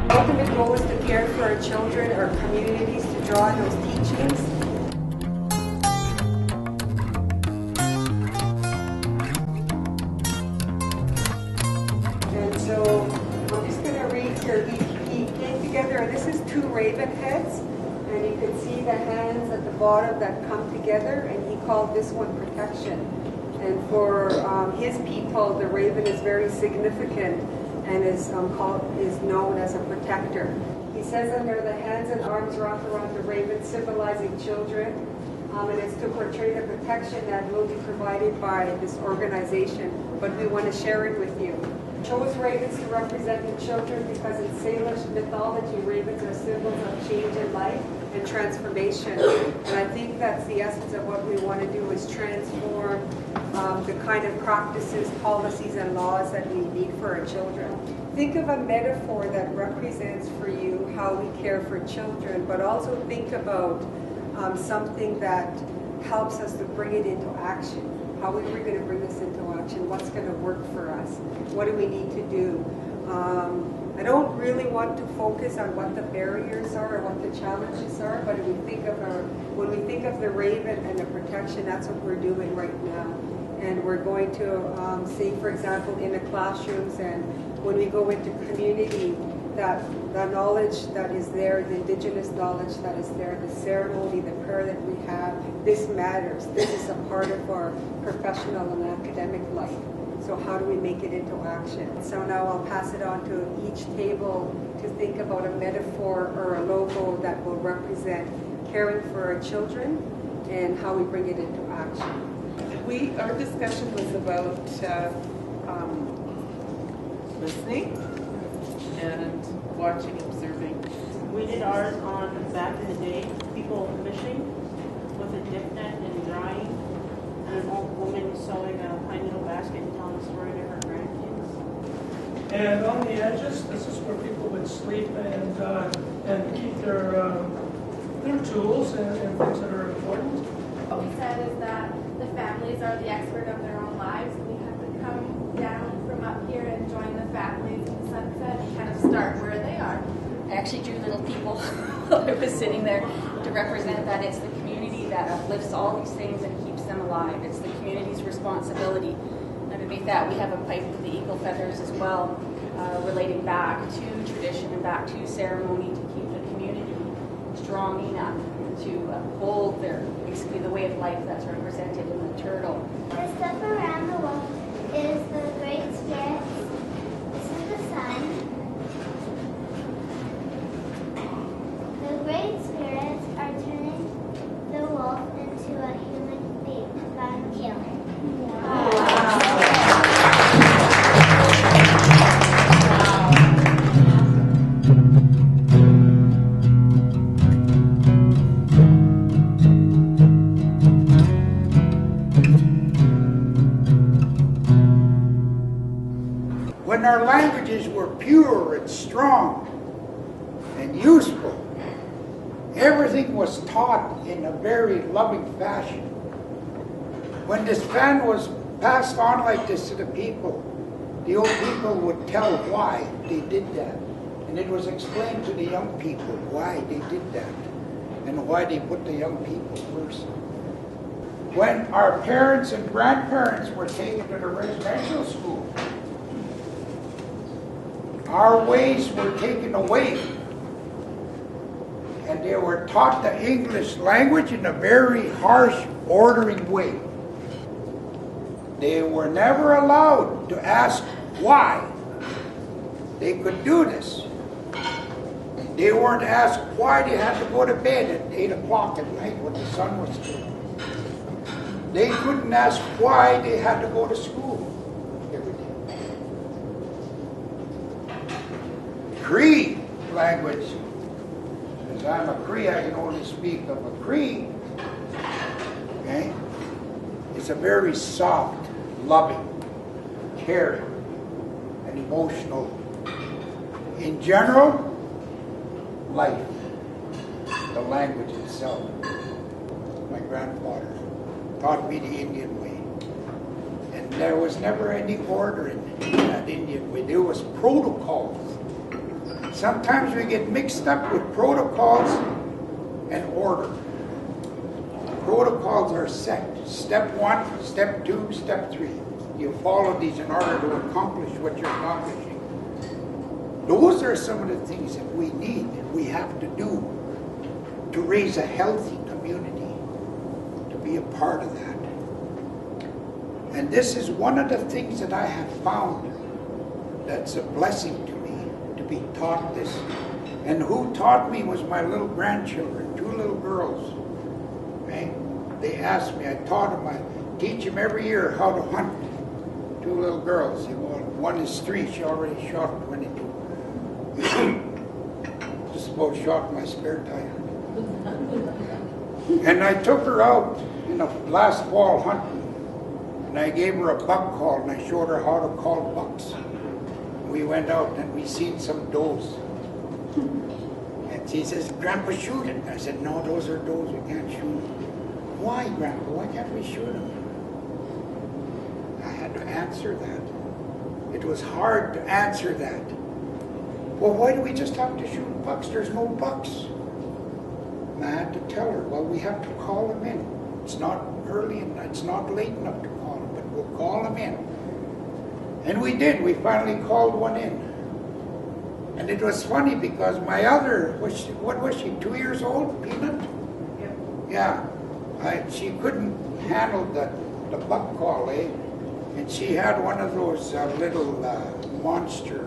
Ultimate goal is to care for our children, our communities, to draw on those teachings. And so I'm just going to read here. He came together, and this is 2 raven heads, and you can see the hands at the bottom that come together, and he called this one protection. And for his people, the raven is very significant and is known as a protector. He says that there are the hands and arms wrapped around the raven, symbolizing children, and it's to portray the protection that will be provided by this organization, but we want to share it with you. Chose ravens to represent the children because in Salish mythology, ravens are symbols of change in life and transformation. And I think that's the essence of what we want to do, is transform the kind of practices, policies, and laws that we need for our children. Think of a metaphor that represents for you how we care for children, but also think about something that helps us to bring it into action. How are we going to bring this into action? What's going to work for us? What do we need to do? I don't really want to focus on what the barriers are or what the challenges are, but when we think of the raven and the protection, that's what we're doing right now. And we're going to see, for example, in the classrooms and when we go into community, that the knowledge that is there, the indigenous knowledge that is there, the ceremony, the prayer that we have, this matters. This is a part of our professional and academic life. So how do we make it into action? So now I'll pass it on to each table to think about a metaphor or a logo that will represent caring for our children and how we bring it into action. Our discussion was about listening and watching, observing. We did ours on back in the day, people fishing with a dip net and drying, and an old woman sewing a pine needle basket and telling a story to her grandkids. And on the edges, this is where people would sleep and keep their tools and things that are important. What we said is that the families are the expert of their own lives. We have to come down from up here and join the families in the sunset and kind of start where they are. I actually drew little people while I was sitting there to represent that it's the community that uplifts all these things and keeps them alive. It's the community's responsibility. Underneath that, we have a pipe with the eagle feathers as well, relating back to tradition and back to ceremony to keep the community strong enough to uphold basically the way of life that's represented in the turtle. The stuff around the wall is the great spirits. This is the sun. The great spirits are turning the wolf into a human being by killing. When our languages were pure and strong and useful, everything was taught in a very loving fashion. When this fan was passed on like this to the people, the old people would tell why they did that. And it was explained to the young people why they did that and why they put the young people first. When our parents and grandparents were taken to the residential school, our ways were taken away, and they were taught the English language in a very harsh, ordering way. They were never allowed to ask why they could do this. They weren't asked why they had to go to bed at 8 o'clock at night when the sun was still. They couldn't ask why they had to go to school every day. Cree language. As I'm a Cree, I can only speak of a Cree. Okay? It's a very soft, loving, caring, and emotional. In general, life, the language itself. My grandfather taught me the Indian way. And there was never any order in that Indian way. There was protocols. Sometimes we get mixed up with protocols and order. Protocols are set. Step 1, step 2, step 3. You follow these in order to accomplish what you're accomplishing. Those are some of the things that we need, and we have to do to raise a healthy community, to be a part of that. And this is one of the things that I have found that's a blessing to me, to be taught this. And who taught me was my little grandchildren, 2 little girls. Okay? They asked me, I taught them, I teach them every year how to hunt. 2 little girls. One is 3, she already shot 22. Just about shot my spare tire. And I took her out in the last fall hunting. And I gave her a buck call, and I showed her how to call bucks. We went out and we seen some does. And she says, Grandpa, shoot it. I said, no, those are does, we can't shoot them. Why, Grandpa? Why can't we shoot them? I had to answer that. It was hard to answer that. Well, why do we just have to shoot bucks? There's no bucks. And I had to tell her, well, we have to call them in. It's not early and it's not late enough to call them, but we'll call them in. And we did. We finally called one in. And it was funny because my other, what was she, 2 years old, Peanut? Yeah. She couldn't handle the buck call, eh? And she had one of those little monster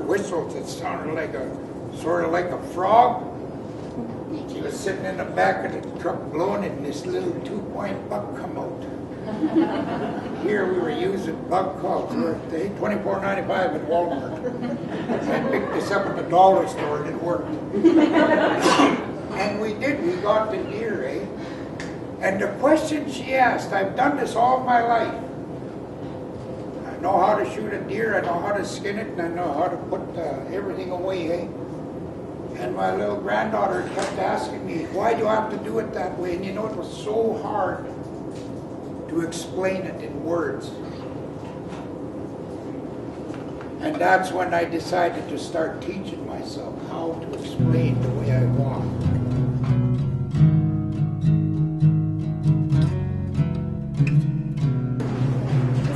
whistles that sounded like sort of like a frog. She was sitting in the back of the truck blowing it, and this little 2-point buck come out. Here we were using buck calls. They $24.95 at Walmart. I picked this up at the dollar store, and it worked. And we did. We got the deer, eh? And the question she asked, I've done this all my life. I know how to shoot a deer, I know how to skin it, and I know how to put everything away, eh? And my little granddaughter kept asking me, why do I have to do it that way? And you know, it was so hard to explain it in words. And that's when I decided to start teaching myself how to explain the way I want.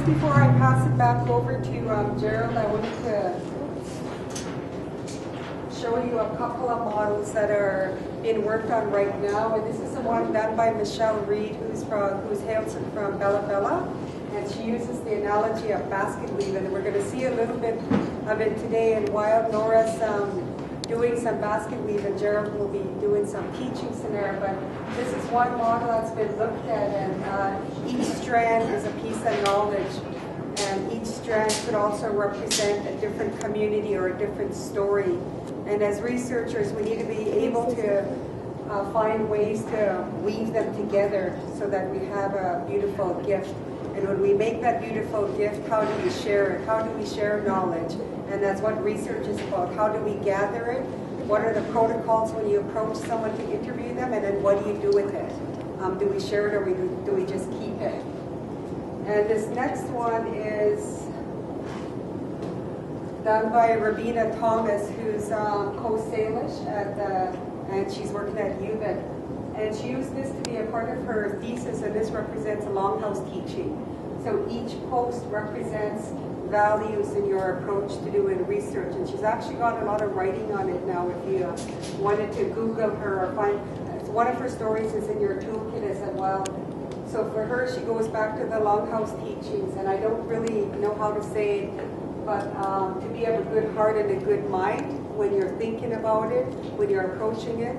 Before I pass it back over to Gerald, I wanted to show you a couple of models that are being worked on right now. And this is the one done by Michelle Reed, who's hails from Bella Bella. And she uses the analogy of basket weave. And we're going to see a little bit of it today. And while Nora's doing some basket weave, and Gerald will be doing some teaching scenario. But this is one model that's been looked at, and each strand is a piece of knowledge. And each strand could also represent a different community or a different story. And as researchers, we need to be able to find ways to weave them together so that we have a beautiful gift. And when we make that beautiful gift, how do we share it? How do we share knowledge? And that's what research is about. How do we gather it? What are the protocols when you approach someone to interview them? And then what do you do with it? Do we share it, or do we just keep it? And this next one is done by Rabina Thomas, who's Coast Salish and she's working at UVic. And she used this to be a part of her thesis, and this represents a longhouse teaching. So each post represents values in your approach to doing research. And she's actually got a lot of writing on it now. If you wanted to Google her or find, one of her stories is in your toolkit as well. So for her, she goes back to the longhouse teachings, and I don't really know how to say it, but to be of a good heart and a good mind. when you're thinking about it, when you're approaching it,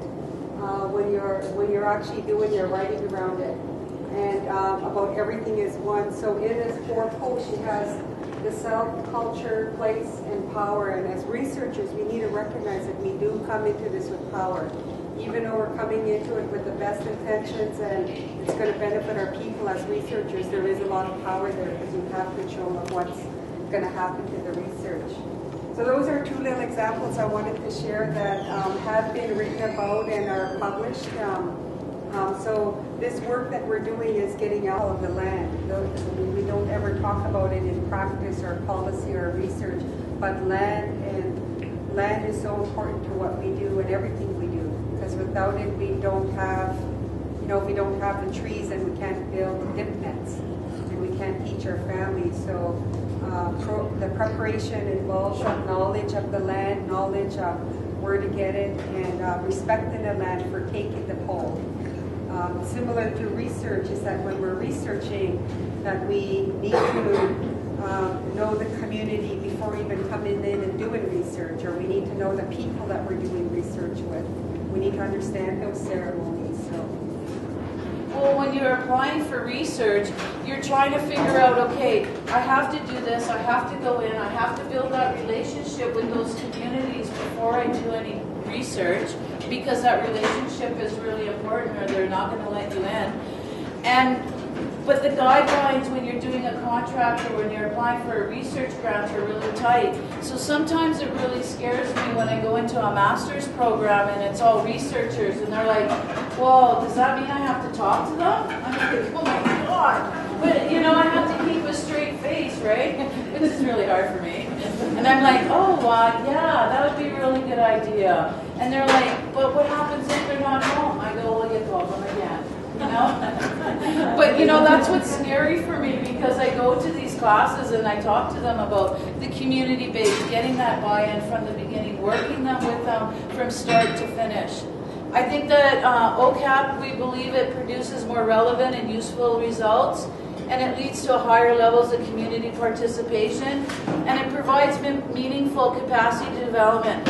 when you're actually doing your writing around it, and about everything is one. So in this 4 posts, she has the self, culture, place, and power. And as researchers, we need to recognize that we do come into this with power. Even though we're coming into it with the best intentions and it's going to benefit our people as researchers, there is a lot of power there because you have control of what's going to happen to the research. So those are 2 little examples I wanted to share that have been written about and are published. So this work that we're doing is getting out of the land. We don't ever talk about it in practice or policy or research, but land is so important to what we do and everything we do. Because without it, we don't have, if we don't have the trees, then we can't build dip nets, and we can't teach our families. So the preparation involves knowledge of the land, knowledge of where to get it, and respecting the land for taking the pole. Similar to research is that when we're researching, that we need to know the community before even coming in and doing research, or we need to know the people that we're doing research with. We need to understand those ceremonies. Well, when you're applying for research, you're trying to figure out, okay, I have to do this, I have to go in, I have to build that relationship with those communities before I do any research, because that relationship is really important or they're not going to let you in. But the guidelines when you're doing a contract or when you're applying for a research grant are really tight. So sometimes it really scares me when I go into a master's program and it's all researchers and they're like, well, does that mean I have to talk to them? I'm like, oh my God. But I have to keep a straight face, right? Which is really hard for me. And I'm like, oh, yeah, that would be a really good idea. And they're like, but what happens if they're not home? I go, well, you call them again. But that's what's scary for me, because I go to these classes and I talk to them about the community base, getting that buy-in from the beginning, working them with them from start to finish. I think that OCAP, we believe it produces more relevant and useful results, and it leads to higher levels of community participation, and it provides meaningful capacity development.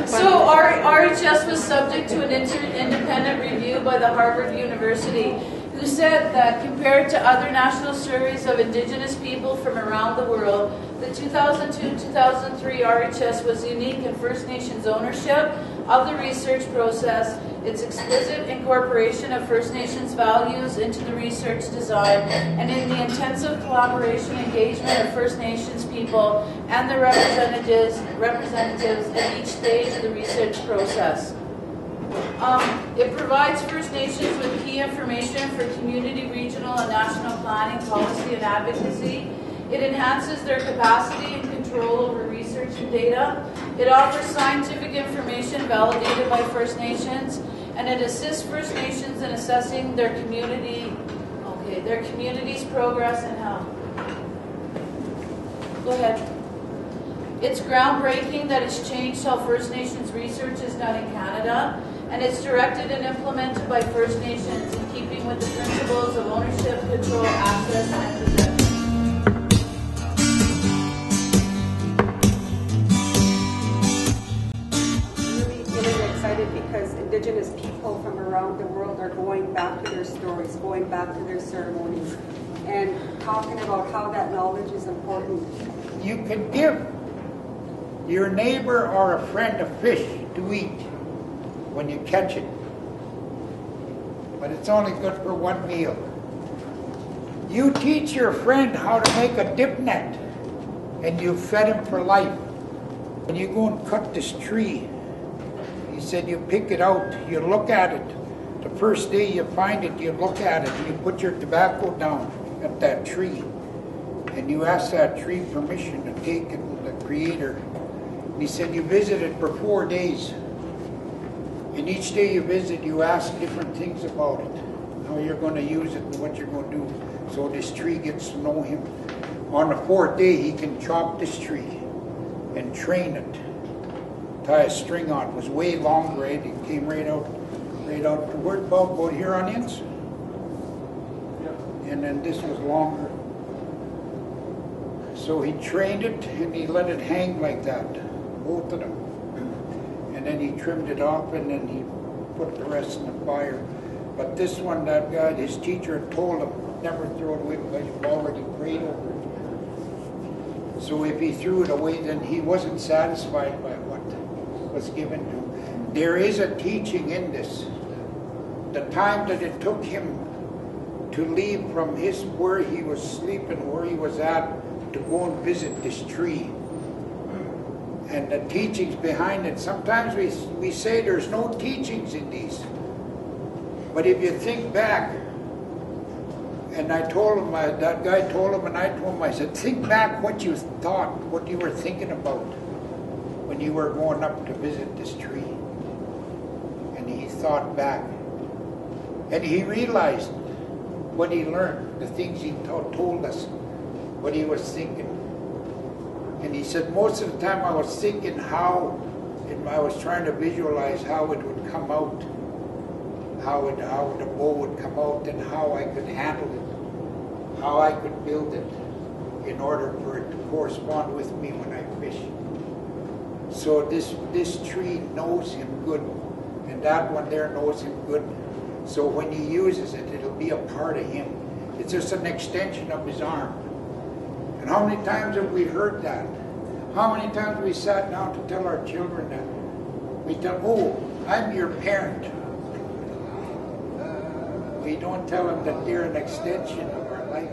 So RHS was subject to an independent review by the Harvard University, who said that compared to other national surveys of Indigenous people from around the world, the 2002-2003 RHS was unique in First Nations ownership of the research process, its explicit incorporation of First Nations values into the research design, and in the intensive collaboration engagement of First Nations people and the representatives at each stage of the research process. It provides First Nations with key information for community, regional, and national planning, policy, and advocacy. It enhances their capacity and control over research and data. It offers scientific information validated by First Nations, and it assists First Nations in assessing their community's progress and health. Go ahead. It's groundbreaking that it's changed how First Nations research is done in Canada, and it's directed and implemented by First Nations in keeping with the principles of ownership, control, access, and possession. Really excited because Indigenous people from around the world are going back to their stories, going back to their ceremonies, and talking about how that knowledge is important. You can give your neighbor or a friend a fish to eat when you catch it, but it's only good for one meal. You teach your friend how to make a dip net, and you fed him for life. When you go and cut this tree, he said you pick it out, you look at it. The first day you find it, you look at it, and you put your tobacco down at that tree, and you ask that tree permission to take it with the Creator. And he said you visit it for 4 days. And each day you visit, you ask different things about it, how you're going to use it and what you're going to do. So this tree gets to know him. On the 4th day, he can chop this tree and train it. Tie a string on it. It was way longer, right? It came right out. Where about here on ends? Yeah. And then this was longer. So he trained it and he let it hang like that, both of them. and then he trimmed it off, and then he put the rest in the fire. But this one, that guy, his teacher had told him, never throw it away because you've already prayed over it. So if he threw it away, then he wasn't satisfied by what was given to him. There is a teaching in this. The time that it took him to leave from where he was sleeping, where he was at, to go and visit this tree. And the teachings behind it. Sometimes we say there's no teachings in these. But if you think back, and I told him, that guy told him, and I told him, I said, think back what you thought, what you were thinking about when you were going up to visit this tree. And he thought back. And he realized what he learned, the things he told us, what he was thinking. And he said, most of the time I was thinking how, and I was trying to visualize how it would come out, how the bow would come out, and how I could handle it, how I could build it in order for it to correspond with me when I fish. So this tree knows him good, and that one there knows him good. So when he uses it, it'll be a part of him. It's just an extension of his arm. And how many times have we heard that? How many times have we sat down to tell our children that? We tell, oh, I'm your parent. We don't tell them that they're an extension of our life.